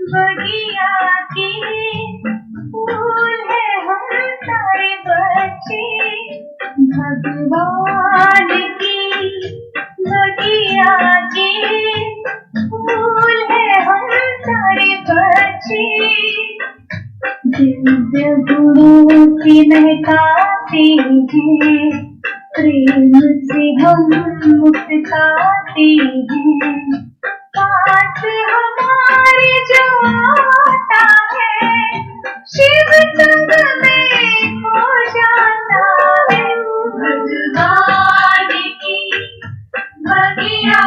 बगिया के फूल है हम सारे बच्चे, भगवान की बगिया के फूल है हम सारे बच्चे, दिव्य गुणों से महकाते हैं, प्रेम से हम मुस्काते हैं, पास हमारे जो आता है शिव संग में खो जाता है। भगवान की बगिया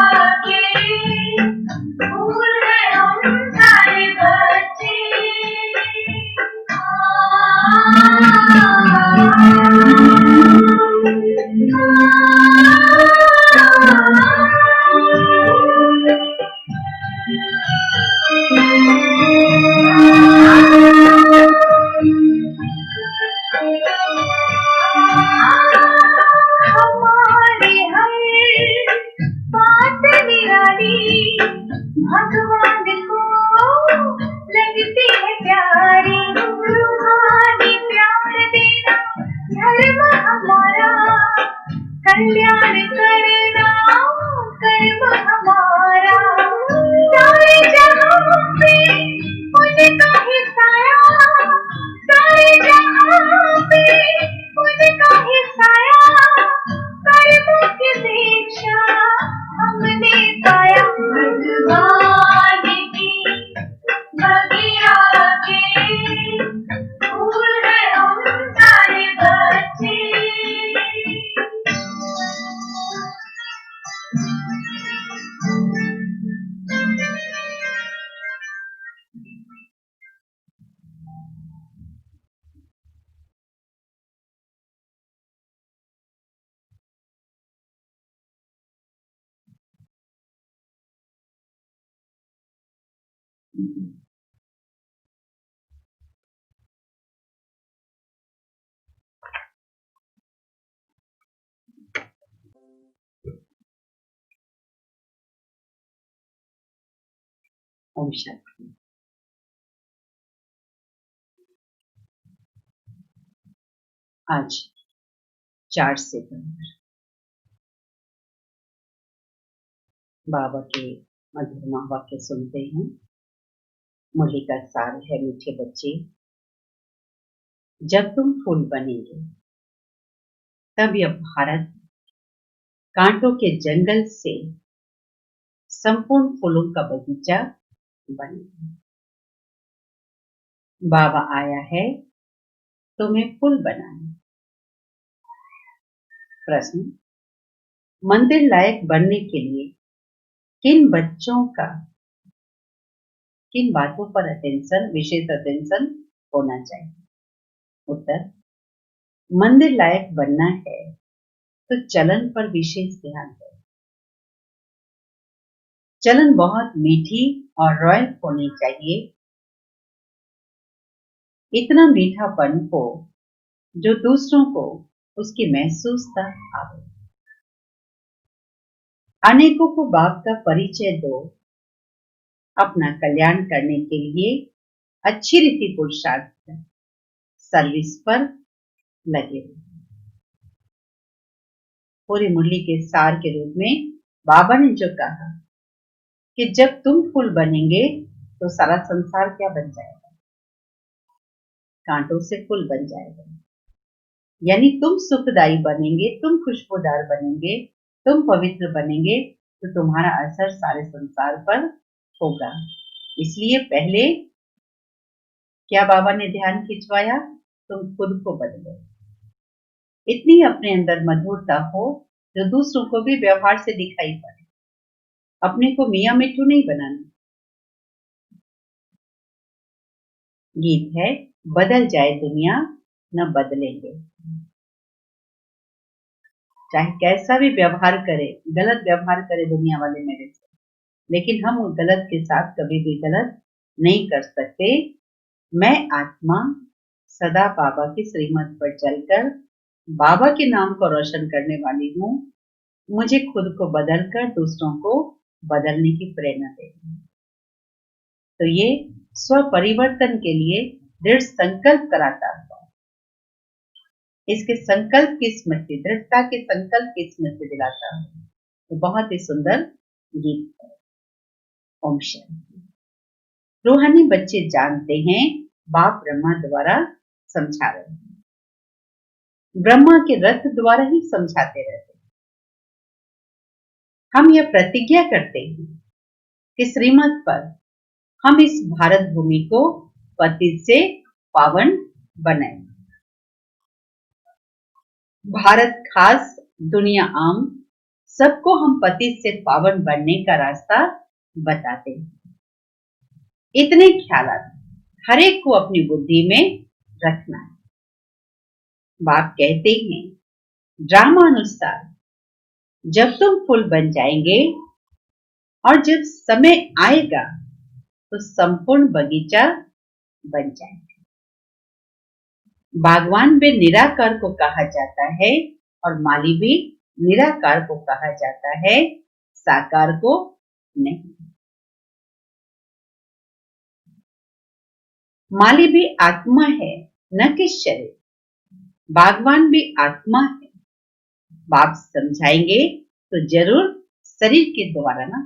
के फूल है हम सारे बच्चे। हमारे हर बात निराली भगवान को लगती है प्यारी, तुम्हारी प्यार देना धर्म हमारा, कल्याण करना कर्म हमारा, सारे जहां पे उनका ही साया, सारे जहां पे उनका ही साया, कर्मों की दीक्षा हमने पाया। भगवान की बगिया के फूल है हम सारे बच्चे। ओम शांति। आज 4 सितंबर बाबा के मधुरमा वाक्य सुनते हैं। मुरली का सार है, मीठे बच्चे, जब तुम फूल बनेंगे तब यह भारत कांटों के जंगल से संपूर्ण फूलों का बगीचा बनेगा। बाबा आया है तुम्हें फूल बनाने। प्रश्न, मंदिर लायक बनने के लिए किन बच्चों का किन बातों पर विशेष अटेंशन होना चाहिए? उत्तर, मंदिर लायक बनना है तो चलन पर विशेष ध्यान दें। चलन बहुत मीठी और रॉयल होनी चाहिए, इतना मीठापन हो जो दूसरों को उसकी महसूसता आवे। अनेकों को बाप का परिचय दो, अपना कल्याण करने के लिए अच्छी रीति पुरुषार्थ सर्विस पर लगे। पूरी मुरली के सार के रूप में बाबा ने जो कहा कि जब तुम फूल बनेंगे तो सारा संसार क्या बन जाएगा? कांटों से फूल बन जाएगा। यानी तुम सुखदायी बनेंगे, तुम खुशबूदार बनेंगे, तुम पवित्र बनेंगे तो तुम्हारा असर सारे संसार पर होगा। इसलिए पहले क्या बाबा ने ध्यान खिंचवाया? तुम खुद को बदलो, इतनी अपने अंदर मधुरता हो जो दूसरों को भी व्यवहार से दिखाई पड़े। अपने को मियां मिट्टू नहीं बनाना। गीत है, बदल जाए दुनिया न बदलेंगे। चाहे कैसा भी व्यवहार करे, गलत व्यवहार करे दुनिया वाले मेरे से, लेकिन हम गलत के साथ कभी भी गलत नहीं कर सकते। मैं आत्मा सदा बाबा की श्रीमत पर चलकर बाबा के नाम को रोशन करने वाली हूँ। मुझे खुद को बदलकर दूसरों को बदलने की प्रेरणा देनी है। तो ये स्व परिवर्तन के लिए दृढ़ संकल्प कराता है। इसके संकल्प की स्मृति, दृढ़ता के संकल्प की स्मृति दिलाता है। तो बहुत ही सुंदर गीत है। ओम शांति। रूहानी बच्चे जानते हैं बाप ब्रह्मा द्वारा समझा रहे हैं, ब्रह्मा के रथ द्वारा ही समझाते रहते हैं। हम यह प्रतिज्ञा करते हैं कि श्रीमत पर हम इस भारत भूमि को पतित से पावन बनाएंगे। भारत खास, दुनिया आम, सबको हम पतित से पावन बनने का रास्ता बताते हैं। इतने ख्यालात हर एक को अपनी बुद्धि में रखना है। बाप कहते हैं ड्रामा अनुसार जब तुम फूल बन जाएंगे और जब समय आएगा तो संपूर्ण बगीचा बन जाएगा। बागवान भी निराकार को कहा जाता है और माली भी निराकार को कहा जाता है, साकार को नहीं। माली भी आत्मा है, न कि शरीर। बागवान भी आत्मा है। बाप समझाएंगे तो जरूर शरीर के द्वारा ना।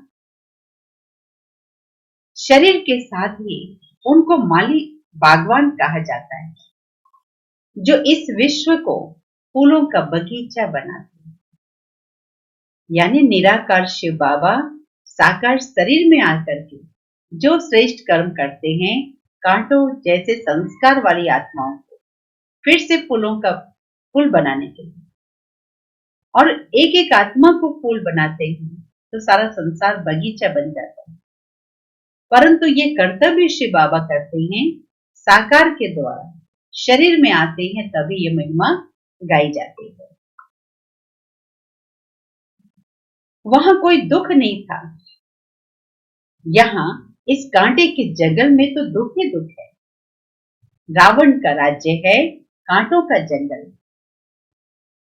शरीर के साथ ही उनको माली बागवान कहा जाता है, जो इस विश्व को फूलों का बगीचा बनाते हैं। यानी निराकार शिव बाबा साकार शरीर में आकर के जो श्रेष्ठ कर्म करते हैं, कांटों जैसे संस्कार वाली आत्माओं को फिर से फूलों का फूल बनाने के लिए, और एक एक आत्मा को फूल बनाते हैं तो सारा संसार बगीचा बन जाता है। परंतु ये कर्तव्य शिव बाबा करते हैं साकार के द्वारा, शरीर में आते हैं तभी ये महिमा गाई जाती है। वहां कोई दुख नहीं था, यहां इस कांटे के जंगल में तो दुख ही दुख है। रावण का राज्य है कांटों का जंगल,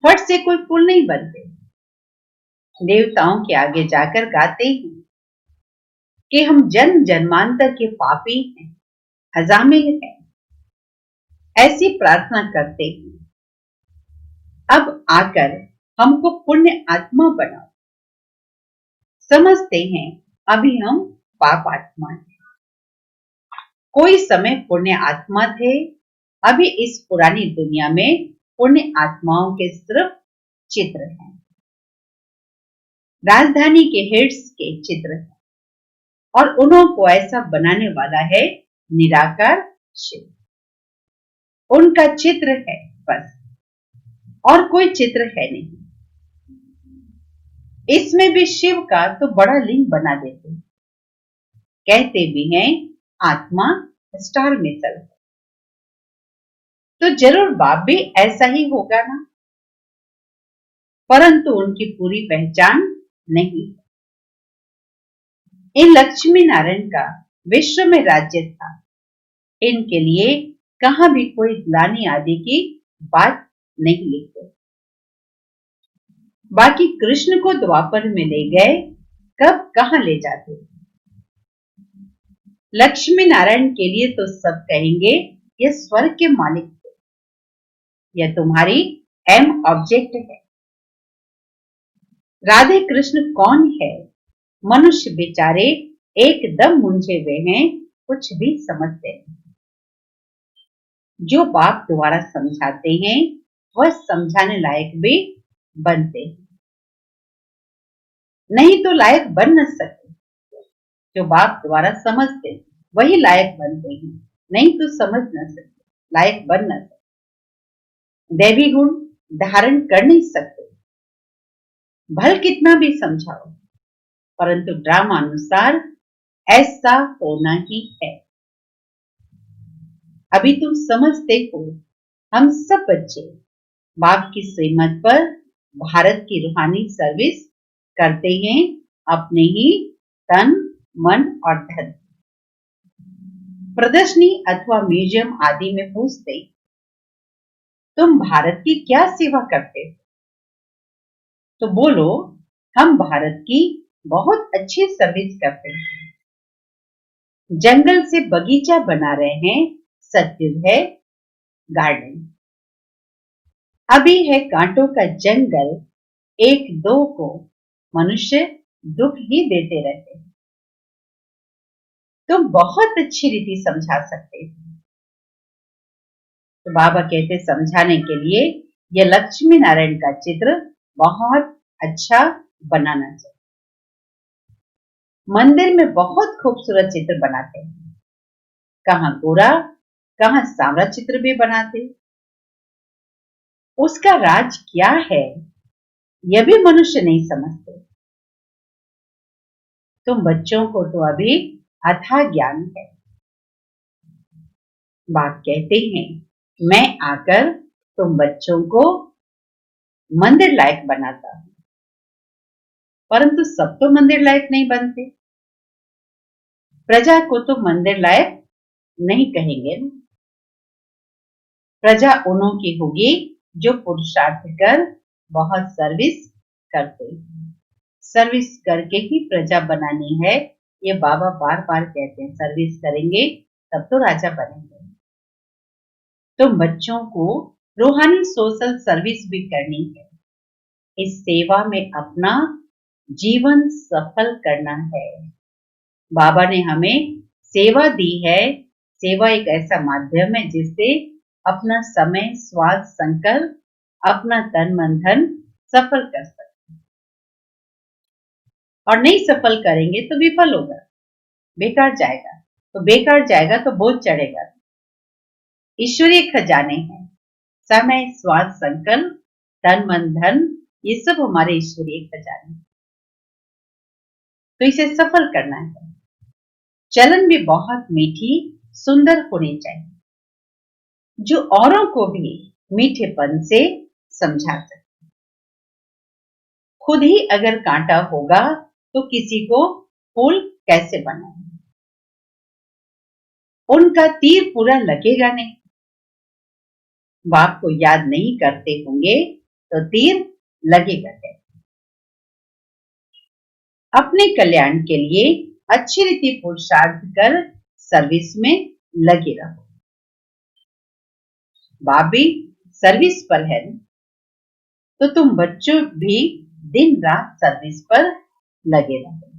फट से कोई फूल नहीं बनते। देवताओं के आगे जाकर गाते हैं कि हम जन्म जन्मांतर के पापी हैं, हजामिल हैं, ऐसी प्रार्थना करते हैं। अब आकर हमको पुण्य आत्मा बनाओ। समझते हैं अभी हम पाप आत्मा हैं। कोई समय पुण्य आत्मा थे, अभी इस पुरानी दुनिया में पुण्य आत्माओं के सिर्फ चित्र हैं। राजधानी के हेड्स के चित्र हैं और उन्हों को ऐसा बनाने वाला है निराकार शिव। उनका चित्र है बस, और कोई चित्र है नहीं। इसमें भी शिव का तो बड़ा लिंग बना देते हैं। कहते भी हैं आत्मा स्टार में चल, तो जरूर बाप भी ऐसा ही होगा ना। परंतु उनकी पूरी पहचान नहीं। इन लक्ष्मी नारायण का विश्व में राज्य था। इनके लिए कहां भी कोई ग्लानि आदि की बात नहीं लिखते। बाकी कृष्ण को द्वापर में ले गए, कब कहां ले जाते। लक्ष्मी नारायण के लिए तो सब कहेंगे ये स्वर्ग के मालिक थे, यह तुम्हारी एम ऑब्जेक्ट है। राधे कृष्ण कौन है? मनुष्य बेचारे एकदम मुंझे हुए हैं, कुछ भी समझते नहीं। जो बाप द्वारा समझाते हैं वह समझाने लायक भी बनते हैं, नहीं तो लायक बन न सकते। जो बाप द्वारा समझते हैं वही लायक बनते हैं, नहीं तो समझ न सकते, लायक बन न सकते, दैवी गुण धारण कर नहीं सकते। भल कितना भी समझाओ, परंतु ड्रामा अनुसार ऐसा होना ही है। अभी तुम समझते हो, हम सब बच्चे बाप की श्रीमत पर भारत की रूहानी सर्विस करते हैं, अपने ही तन मन और धन। प्रदर्शनी अथवा म्यूजियम आदि में पूछते तुम भारत की क्या सेवा करते हो, तो बोलो हम भारत की बहुत अच्छी सर्विस करते हैं। जंगल से बगीचा बना रहे हैं, सत्युग है गार्डन। अभी है कांटों का जंगल, एक दो को मनुष्य दुख ही देते रहते हैं। तुम बहुत अच्छी रीति समझा सकते हो। तो बाबा कहते समझाने के लिए यह लक्ष्मी नारायण का चित्र बहुत अच्छा बनाना चाहिए। मंदिर में बहुत खूबसूरत चित्र बनाते हैं, कहाँ गोरा कहाँ सांवला चित्र भी बनाते। उसका राज क्या है यह भी मनुष्य नहीं समझते। तुम बच्चों को तो अभी अथाह ज्ञान है। बाप कहते हैं मैं आकर तुम बच्चों को मंदिर लायक बनाता हूं, परंतु सब तो मंदिर लायक नहीं बनते। प्रजा को तो मंदिर लायक नहीं कहेंगे। प्रजा उन्हों की होगी जो पुरुषार्थ कर बहुत सर्विस करते हैं। सर्विस करके ही प्रजा बनानी है, ये बाबा बार बार कहते हैं। सर्विस करेंगे तब तो राजा बनेंगे। तो बच्चों को रूहानी सोशल सर्विस भी करनी है। इस सेवा में अपना जीवन सफल करना है। बाबा ने हमें सेवा दी है। सेवा एक ऐसा माध्यम है जिससे अपना समय, स्वास्थ्य, संकल्प, अपना तन मन धन सफल कर सकते हैं। और नहीं सफल करेंगे तो विफल होगा, बेकार जाएगा। तो बेकार जाएगा तो बोझ चढ़ेगा। ईश्वरीय खजाने हैं, समय, स्वास्थ्य, संकल्प, तन मन धन, ये सब हमारे ईश्वरीय खजाने। तो इसे सफल करना है। चलन भी बहुत मीठी सुंदर होनी चाहिए, जो औरों को भी मीठेपन से समझा सके। खुद ही अगर कांटा होगा तो किसी को फूल कैसे बनाए। उनका तीर पूरा लगेगा नहीं। बाप को याद नहीं करते होंगे तो तीर लगेगा कैसे। अपने कल्याण के लिए अच्छी रीति पुरुषार्थ कर सर्विस में लगे रहो। बाप भी सर्विस पर है, तो तुम बच्चों भी दिन रात सर्विस पर लगे रहो।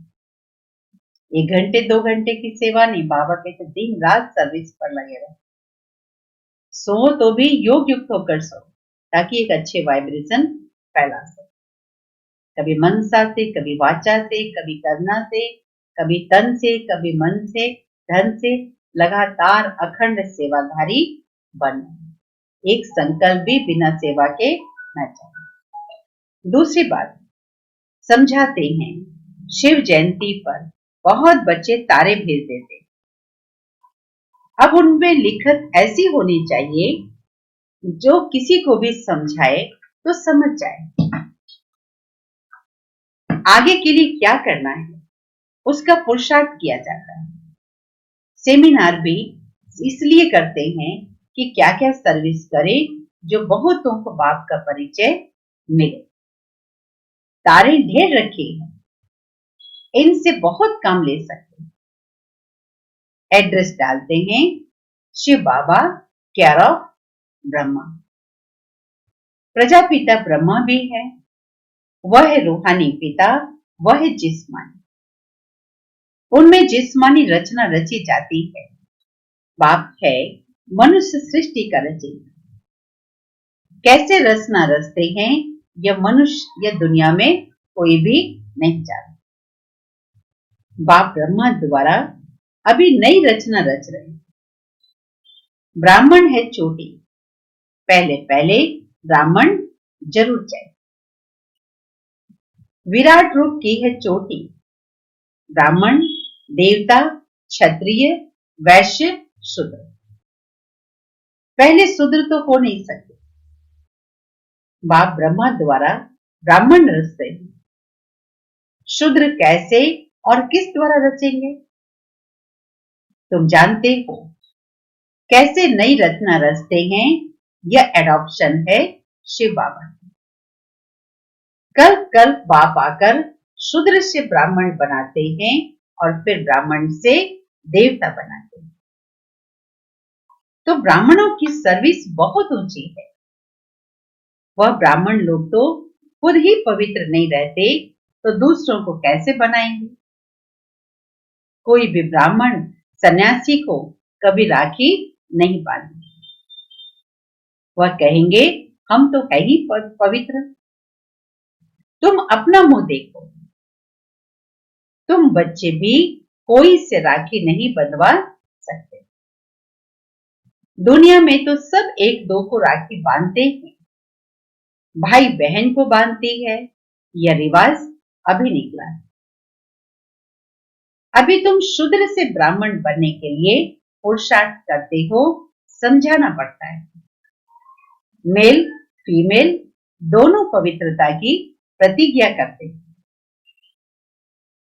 1 घंटे 2 घंटे की सेवा नहीं, बाबा कहते दिन रात सर्विस पर लगे रहो। सो तो भी योग युक्त होकर सो, ताकि एक अच्छे वाइब्रेशन फैला सके। कभी मनसा से, कभी वाचा से, कभी करना से, कभी तन से, कभी मन से, धन से, लगातार अखंड सेवाधारी बने। एक संकल्प भी बिना सेवा के न जाए। दूसरी बात समझाते हैं, शिव जयंती पर बहुत बच्चे तारे भेज देते। अब उनमें लिखत ऐसी होनी चाहिए जो किसी को भी समझाए तो समझ जाए। आगे के लिए क्या करना है उसका पुरुषार्थ किया जाता है। सेमिनार भी इसलिए करते हैं कि क्या क्या सर्विस करें जो बहुतों को बाप का परिचय मिले। तारे ढेर रखे हैं, इनसे बहुत काम ले सकते हैं। एड्रेस डालते हैं, शिव बाबा केयर ऑफ ब्रह्मा। प्रजापिता ब्रह्मा भी है, वह है रूहानी पिता, वह है जिस्मानी। उनमें जिस्मानी रचना रची जाती है। बाप है मनुष्य सृष्टि का रचयिता। कैसे रचना रचते हैं यह मनुष्य या दुनिया में कोई भी नहीं जानता। बाप ब्रह्मा द्वारा अभी नई रचना रच रहे हैं। ब्राह्मण है चोटी, पहले पहले ब्राह्मण जरूर चाहिए। विराट रूप की है चोटी, ब्राह्मण, देवता, क्षत्रिय, वैश्य, शूद्र। पहले शूद्र तो हो नहीं सकते। बाप ब्रह्मा द्वारा ब्राह्मण रचते हैं। शूद्र कैसे और किस द्वारा रचेंगे तुम जानते हो। कैसे नई रचना रचते हैं, यह एडॉप्शन है शिव बाबा। कल्प कल्प बाप आकर शूद्र से ब्राह्मण बनाते हैं और फिर ब्राह्मण से देवता बनाते हैं। तो ब्राह्मणों की सर्विस बहुत ऊंची है। वह ब्राह्मण लोग तो खुद ही पवित्र नहीं रहते तो दूसरों को कैसे बनाएंगे। कोई भी ब्राह्मण सन्यासी को कभी राखी नहीं बांधे। वह कहेंगे हम तो है ही पवित्र। तुम अपना मुंह देखो। तुम बच्चे भी कोई से राखी नहीं बंधवा सकते। दुनिया में तो सब एक दो को राखी बांधते हैं। भाई बहन को बांधती है। यह रिवाज अभी निकला है। अभी तुम शूद्र से ब्राह्मण बनने के लिए पुरुषार्थ करते हो, समझाना पड़ता है। मेल फीमेल दोनों पवित्रता की प्रतिज्ञा करते हैं।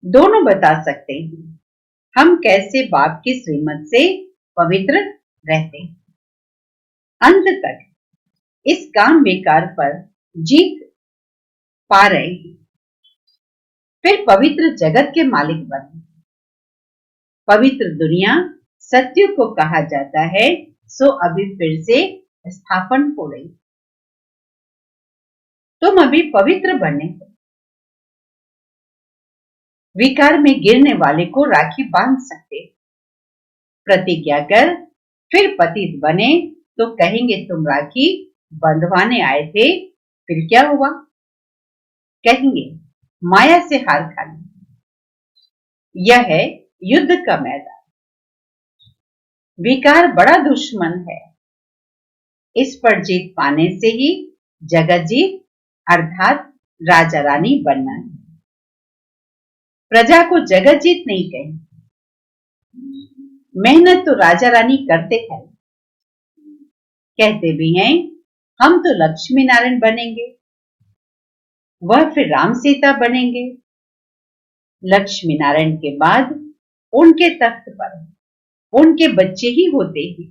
दोनों बता सकते हैं हम कैसे बाप की श्रीमत से पवित्र रहते हैं। अंत तक इस काम बेकार पर जीत पा रहे हैं। फिर पवित्र जगत के मालिक बने। पवित्र दुनिया सत्युग को कहा जाता है, सो अभी फिर से स्थापन हो रही। तुम अभी पवित्र बने हो। विकार में गिरने वाले को राखी बांध सकते। प्रतिज्ञा कर फिर पतित बने तो कहेंगे तुम राखी बंधवाने आए थे, फिर क्या हुआ। कहेंगे माया से हार खा ली। यह है युद्ध का मैदान। विकार बड़ा दुश्मन है। इस पर जीत पाने से ही जगत जीत अर्थात राजा रानी बनना है। प्रजा को जगत जीत नहीं कहें। मेहनत तो राजा रानी करते हैं। कहते भी हैं हम तो लक्ष्मी नारायण बनेंगे। वह फिर राम सीता बनेंगे। लक्ष्मी नारायण के बाद उनके तख्त पर उनके बच्चे ही होते हैं।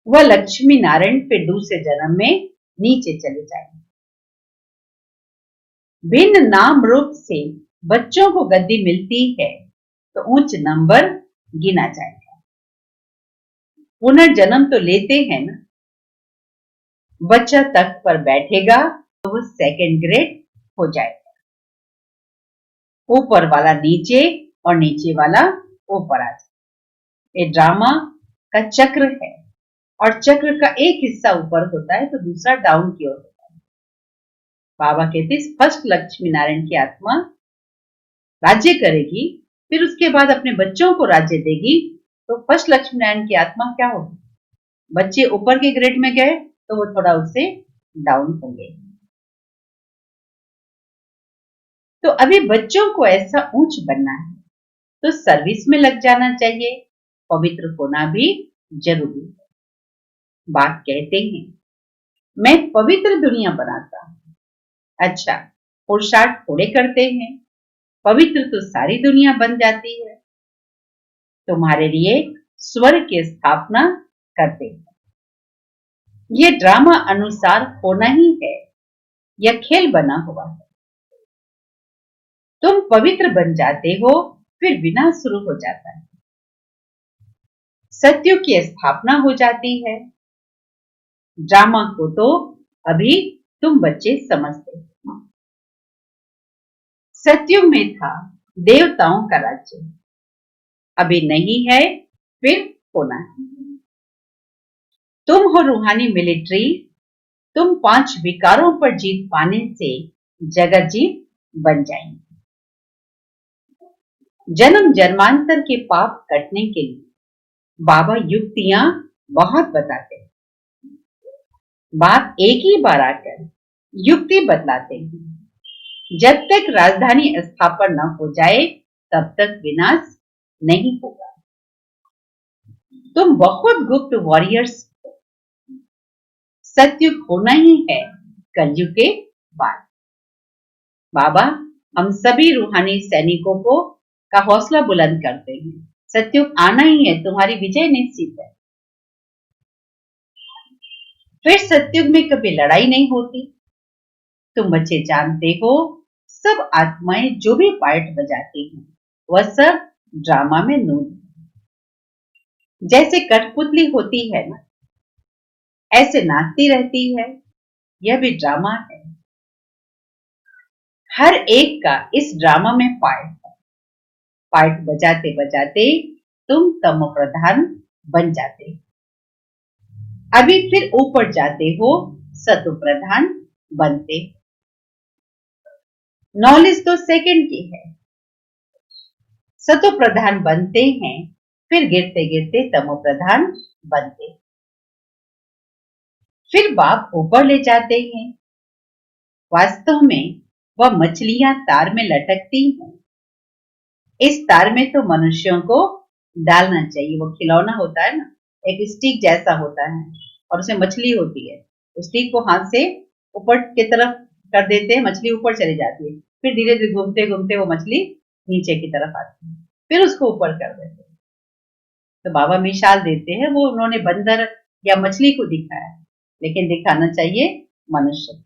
वह लक्ष्मी नारायण फिर दूसरे जन्म में नीचे चले जाएंगे। भिन्न नाम रूप से बच्चों को गद्दी मिलती है तो उच्च नंबर गिना जाएगा। पुनर्जन्म तो लेते हैं ना। बच्चा तख्त पर बैठेगा तो वो सेकंड ग्रेड हो जाएगा। ऊपर वाला नीचे और नीचे वाला ऊपर आ जाए। ये ड्रामा का चक्र है और चक्र का एक हिस्सा ऊपर होता है तो दूसरा डाउन की ओर होता है। बाबा कहते फर्स्ट लक्ष्मी नारायण की आत्मा राज्य करेगी, फिर उसके बाद अपने बच्चों को राज्य देगी। तो फर्स्ट लक्ष्मी नारायण की आत्मा क्या होगी। बच्चे ऊपर के ग्रेड में गए तो वो थोड़ा उससे डाउन होंगे। तो अभी बच्चों को ऐसा ऊंच बनना है तो सर्विस में लग जाना चाहिए। पवित्र होना भी जरूरी है। बात कहते हैं मैं पवित्र दुनिया बनाता हूं। अच्छा, पुरुषार्थ थोड़े करते हैं। पवित्र तो सारी दुनिया बन जाती है। तुम्हारे लिए स्वर्ग की स्थापना करते हैं। यह ड्रामा अनुसार होना ही है। यह खेल बना हुआ है। तुम पवित्र बन जाते हो फिर विनाश शुरू हो जाता है। सत्य की स्थापना हो जाती है। ड्रामा को तो अभी तुम बच्चे समझते हो। सत्युग में था देवताओं का राज्य, अभी नहीं है, फिर होना है। तुम हो रूहानी मिलिट्री। तुम 5 विकारों पर जीत पाने से जगत जीत बन जाएंगे। जन्म जन्मांतर के पाप कटने के लिए बाबा युक्तियां बहुत बताते हैं। बाप एक ही बार आकर युक्ति बतलाते हैं। जब तक राजधानी स्थापन न हो जाए तब तक विनाश नहीं होगा। तुम बहुत गुप्त वॉरियर्स हो। सत्युग होना ही है कलयुग के बाद। बाबा हम सभी रूहानी सैनिकों को का हौसला बुलंद करते हैं। सत्युग आना ही है, तुम्हारी विजय निश्चित है। फिर सत्युग में कभी लड़ाई नहीं होती। तुम बच्चे जानते हो सब आत्माएं जो भी पार्ट बजाती हैं वह सब ड्रामा में नून। जैसे कठपुतली होती है ना, ऐसे नाचती रहती है, यह भी ड्रामा है। हर एक का इस ड्रामा में पार्ट है। पार्ट बजाते बजाते तुम तमो प्रधान बन जाते हो। अभी फिर ऊपर जाते हो, सतो प्रधान बनते। नॉलेज तो सेकंड की है। सतो प्रधान बनते हैं, फिर गिरते गिरते तमो प्रधान बनते। फिर बाप ऊपर ले जाते हैं। वास्तव में वह मछलियां तार में लटकती हैं। इस तार में तो मनुष्यों को डालना चाहिए। वो खिलौना होता है ना, एक स्टिक जैसा होता है और उसमें मछली होती है। उस स्टिक को हाथ से ऊपर की तरफ कर देते हैं, मछली ऊपर चली जाती है। फिर धीरे धीरे घूमते घूमते वो मछली नीचे की तरफ आती है, फिर उसको ऊपर कर देते हैं। तो बाबा मिसाल देते हैं, वो उन्होंने बंदर या मछली को दिखाया, लेकिन दिखाना चाहिए मनुष्य को।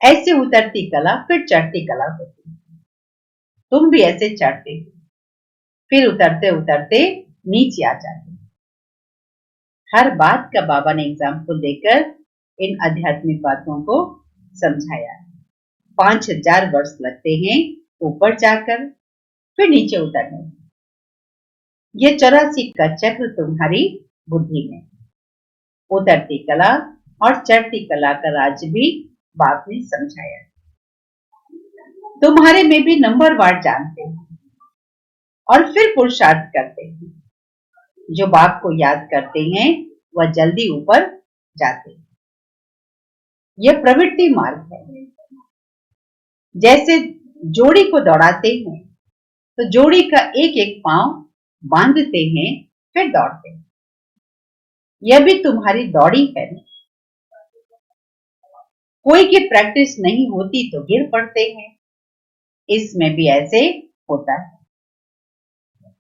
ऐसे उतरती कला फिर चढ़ती कला होती है। तुम भी ऐसे चढ़ते हो, फिर उतरते उतरते नीचे आ जाते। हर बात का बाबा ने एग्जाम्पल देकर इन आध्यात्मिक बातों को समझाया। 5000 वर्ष लगते हैं ऊपर जाकर, फिर नीचे उतरने। ये 84 का चक्र तुम्हारी बुद्धि में। उतरती कला और चढ़ती कला का राज भी बाप ने समझाया। तुम्हारे में भी नंबर वार जानते हैं और फिर पुरुषार्थ करते हैं। जो बाप को याद करते हैं वह जल्दी ऊपर जाते हैं। यह प्रवृत्ति मार्ग है। जैसे जोड़ी को दौड़ाते हैं तो जोड़ी का एक एक पांव बांधते हैं, फिर दौड़ते हैं। यह भी तुम्हारी दौड़ी है। कोई की प्रैक्टिस नहीं होती तो गिर पड़ते हैं। इसमें भी ऐसे होता है।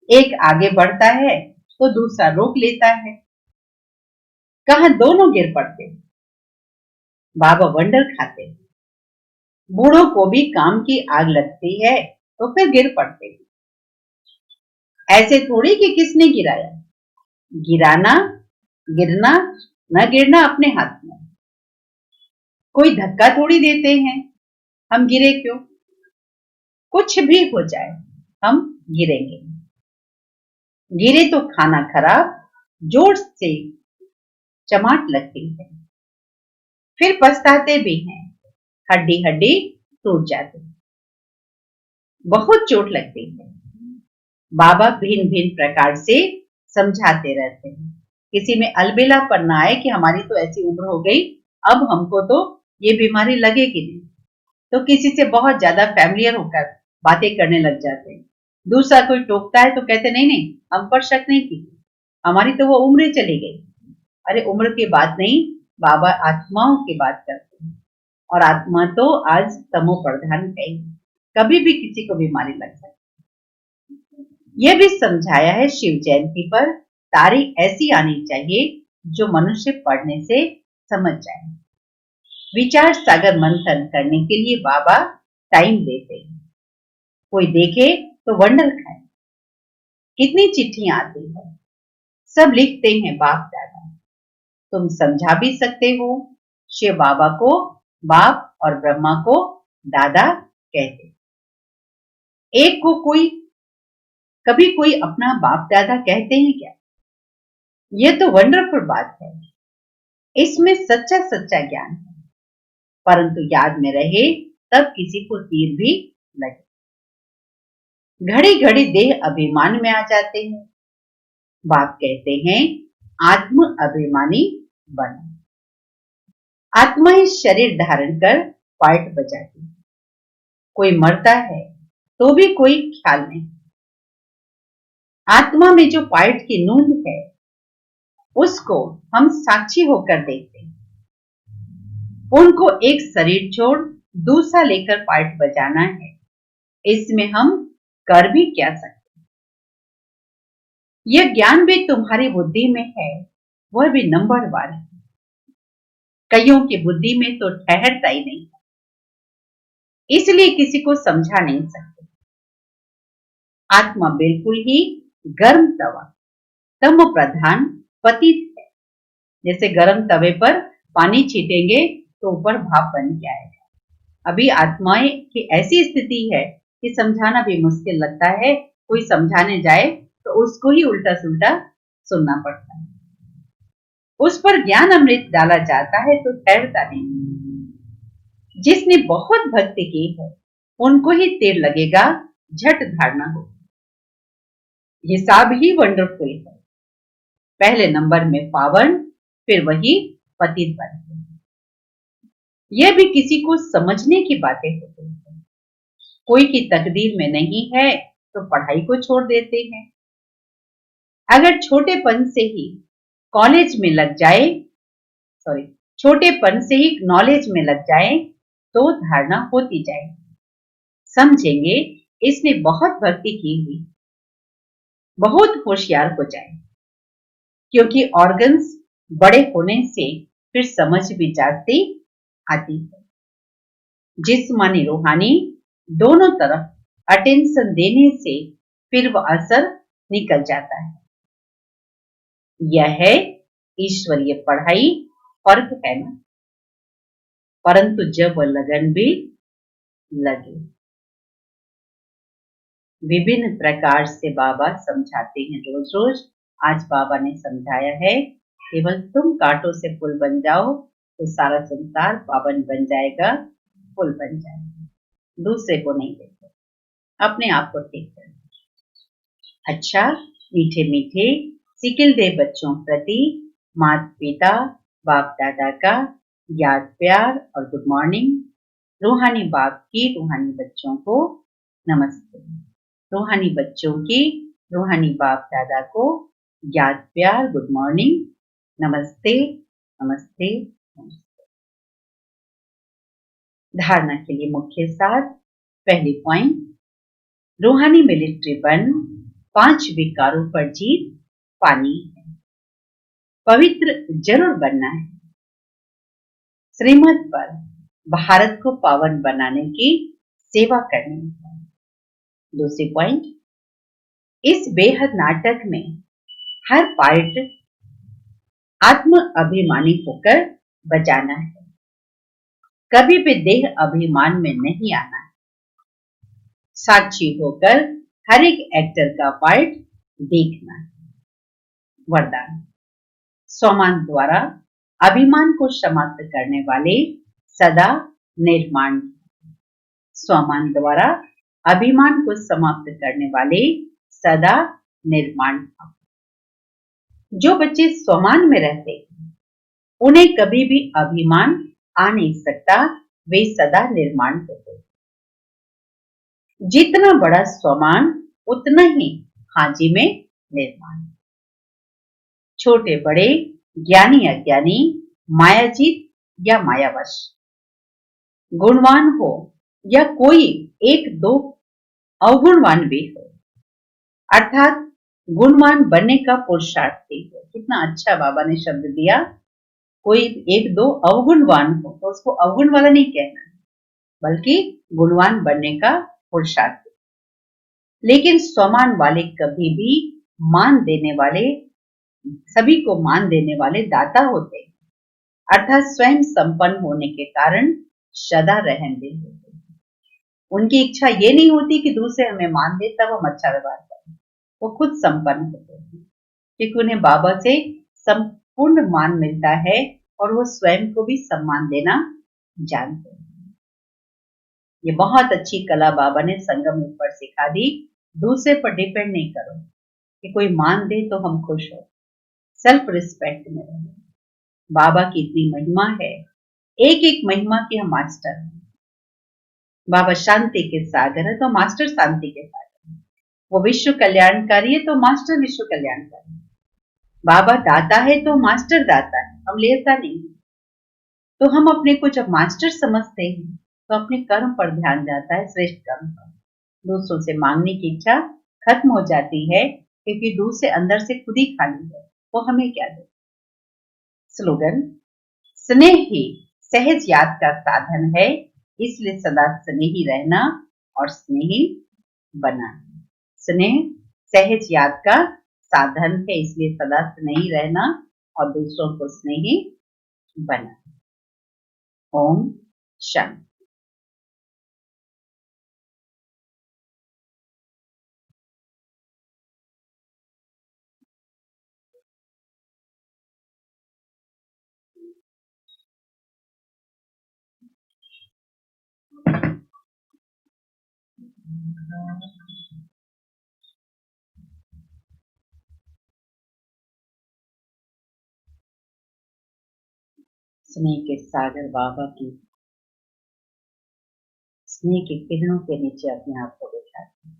एक आगे बढ़ता है तो दूसरा रोक लेता है। कहां दोनों गिर पड़ते। बाबा वंडर खाते। बूढ़ों को भी काम की आग लगती है तो फिर गिर पड़ते। ऐसे थोड़ी कि किसने गिराया। गिराना गिरना न गिरना अपने हाथ में। कोई धक्का थोड़ी देते हैं हम गिरे क्यों। कुछ भी हो जाए हम गिरेंगे। गिरे तो खाना खराब, जोर से चमाट लगती है, फिर पछताते भी हैं। हड्डी हड्डी टूट जाती, बहुत चोट लगती है। बाबा भिन्न भिन्न प्रकार से समझाते रहते हैं। किसी में अलबेला पर ना आए कि हमारी तो ऐसी उम्र हो गई, अब हमको तो ये बीमारी लगेगी नहीं। तो किसी से बहुत ज्यादा फैमिलियर होकर बातें करने लग जाते हैं। दूसरा कोई टोकता है तो कहते नहीं नहीं, हम पर शक नहीं कीजिए, हमारी तो वो उम्र चली गई। अरे उम्र की बात नहीं, बाबा आत्माओं की बात करते हैं। और आत्मा तो आज तमो प्रधान है, कभी भी किसी को बीमारी लग सकती। यह भी समझाया है शिव जयंती पर तारीख ऐसी आनी चाहिए जो मनुष्य पढ़ने से समझ जाए। विचार सागर मंथन करने के लिए बाबा टाइम देते हैं। कोई देखे तो वंडर खाए। कितनी चिट्ठियां आती है, सब लिखते हैं बाप दादा। तुम समझा भी सकते हो। शिव बाबा को बाप और ब्रह्मा को दादा कहते। एक को कोई कभी कोई अपना बाप दादा कहते हैं क्या। यह तो वंडरफुल बात है। इसमें सच्चा सच्चा ज्ञान है, परंतु याद में रहे तब किसी को तीर भी लगे। घड़ी घड़ी देह अभिमान में आ जाते हैं। बाप कहते हैं आत्म अभिमानी बनो। आत्मा ही शरीर धारण कर पार्ट बजाती है। कोई मरता है तो भी कोई ख्याल नहीं। आत्मा में जो पार्ट की नूंद है उसको हम साक्षी होकर देखते हैं। उनको एक शरीर छोड़ दूसरा लेकर पार्ट बजाना है, इसमें हम कर भी क्या सकते। यह ज्ञान भी तुम्हारी बुद्धि में है, वह भी नंबर वार है। कईयों की बुद्धि में तो ठहरता ही नहीं। इसलिए किसी को समझा नहीं सकते। आत्मा बिल्कुल ही गर्म तवा, तम प्रधान पतित है। जैसे गर्म तवे पर पानी छीटेंगे तो ऊपर भाप बन के आएगा। अभी आत्माएं की ऐसी स्थिति है कि समझाना भी मुश्किल लगता है। कोई समझाने जाए तो उसको ही उल्टा सुल्टा सुनना पड़ता है। उस पर ज्ञान अमृत डाला जाता है तो ठहरता नहीं। जिसने बहुत भक्ति की है उनको ही तीर लगेगा, झट धारणा हो। हिसाब ही वंडरफुल है। पहले नंबर में पावन, फिर वही पतित बनते हैं। यह भी किसी को समझने की बातें होती है। कोई की तकदीर में नहीं है तो पढ़ाई को छोड़ देते हैं। अगर छोटेपन से ही कॉलेज में लग जाए, छोटेपन से ही नॉलेज में लग जाए तो धारणा होती जाएगी। समझेंगे इसने बहुत भक्ति की हुई, बहुत होशियार हो जाए। क्योंकि ऑर्गन्स बड़े होने से फिर समझ भी जाती आती है। जिस्मानी रूहानी दोनों तरफ अटेंशन देने से फिर वह असर निकल जाता है। यह है ईश्वरीय पढ़ाई, फर्क है ना। परंतु जब वह लगन भी लगे। विभिन्न प्रकार से बाबा समझाते हैं रोज रोज। आज बाबा ने समझाया है केवल तुम कांटों से पुल बन जाओ तो सारा संसार पावन बन जाएगा, पुल बन जाएगा। दूसरे को नहीं देखो, अपने आप को ठीक करो। अच्छा, मीठे मीठे सिकिल दे बच्चों प्रति माता पिता बाप दादा का याद प्यार और गुड मॉर्निंग। रूहानी बाप की रूहानी बच्चों को नमस्ते। रूहानी बच्चों की रूहानी बाप दादा को याद प्यार गुड मॉर्निंग, नमस्ते नमस्ते नमस्ते। धारणा के लिए मुख्य सार। पहली पॉइंट, रूहानी मिलिट्री बन 5 विकारों पर जीत पानी है। पवित्र जरूर बनना है। श्रीमत पर भारत को पावन बनाने की सेवा करनी है। दूसरी पॉइंट, इस बेहद नाटक में हर पार्ट आत्म अभिमानी होकर बजाना है। कभी भी देह अभिमान में नहीं आना है। साक्षी होकर हर एक एक्टर का पार्ट देखना है। वरदान, स्वमान द्वारा अभिमान को समाप्त करने वाले सदा निर्माण। स्वमान द्वारा अभिमान को समाप्त करने वाले सदा निर्माण। जो बच्चे स्वमान में रहते हैं उन्हें कभी भी अभिमान आ नहीं सकता, वे सदा निर्माण होते हैं। जितना बड़ा स्वमान उतना ही हाजी में निर्माण। छोटे बड़े, ज्ञानी अज्ञानी, मायाजीत या मायावश, गुणवान हो या कोई एक दो अवगुणवान भी हो, अर्थात गुणवान बनने का पुरुषार्थ है। कितना अच्छा बाबा ने शब्द दिया। कोई एक दो अवगुणवान हो तो उसको अवगुण वाला नहीं कहना, बल्कि गुणवान बनने का पुरुषार्थ। लेकिन स्वमान वाले कभी भी मान देने वाले, सभी को मान देने वाले दाता होते हैं, अर्थात स्वयं संपन्न होने के कारण सदा रहने होते हैं। उनकी इच्छा ये नहीं होती कि दूसरे हमें मान दे तब हम अच्छा व्यवहार करें। वो खुद संपन्न होते हैं क्योंकि उन्हें बाबा से संपूर्ण मान मिलता है और वो स्वयं को भी सम्मान देना जानते हैं। ये बहुत अच्छी कला बाबा ने संगम ऊपर सिखा दी। दूसरे पर डिपेंड नहीं करो कि कोई मान दे तो हम खुश हो। सेल्फ रिस्पेक्ट में रहो। बाबा की इतनी महिमा है, एक एक महिमा के हम मास्टर हैं। बाबा शांति के सागर है तो मास्टर शांति के सागर है। वो विश्व कल्याणकारी है तो मास्टर विश्व कल्याणकारी है। बाबा दाता है तो मास्टर दाता है, हम लेता नहीं। तो हम अपने को जब मास्टर समझते हैं तो अपने कर्म पर ध्यान जाता है, श्रेष्ठ कर्म पर। दूसरों से मांगने की इच्छा खत्म हो जाती है क्योंकि दूसरे अंदर से खुद ही खाली है, वो हमें क्या दे। स्लोगन, स्नेह ही सहज याद का साधन है, इसलिए सदा स्नेही रहना और स्नेही बना। स्नेह सहज याद का साधन है, इसलिए सदा स्नेही रहना और दूसरों को स्नेही बना। ओम शांति। स्नेह के सागर बाबा की स्नेह के किरणों के नीचे अपने आप को बिठाते हैं।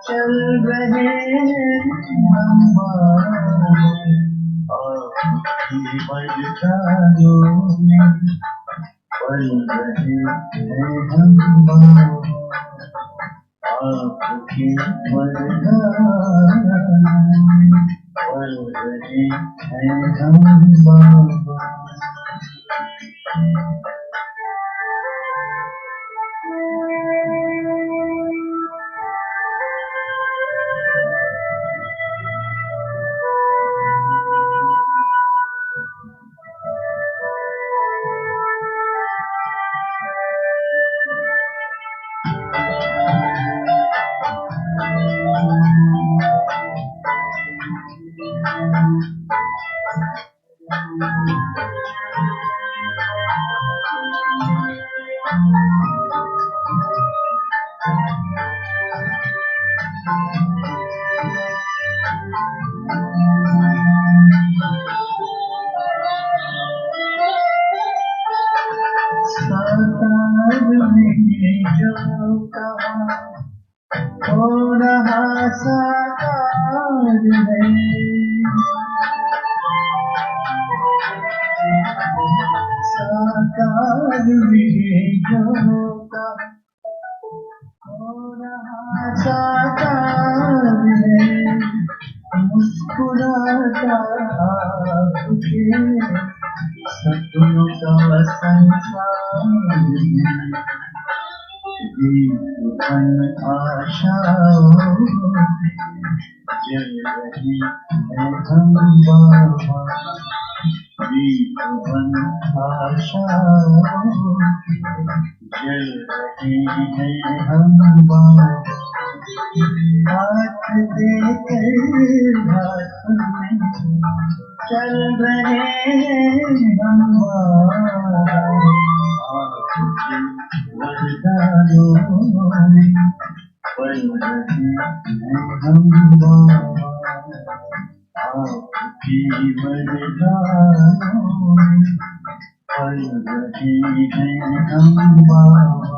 चल रहे आपके हो रहा साकार है साकार में जो का हो रहा साकार है मुस्कुराता आपके सपनों का संसार है जीवन आशाओं जल रही है हम बाबा जीवन आशाओं जल रही है हम बाबा हाथ देकर हाथ में चल रहे हम बाबा वरदानों में पल रहे हैं हम बाबा आपकी वरदानों में पल रहे हैं हम बाबा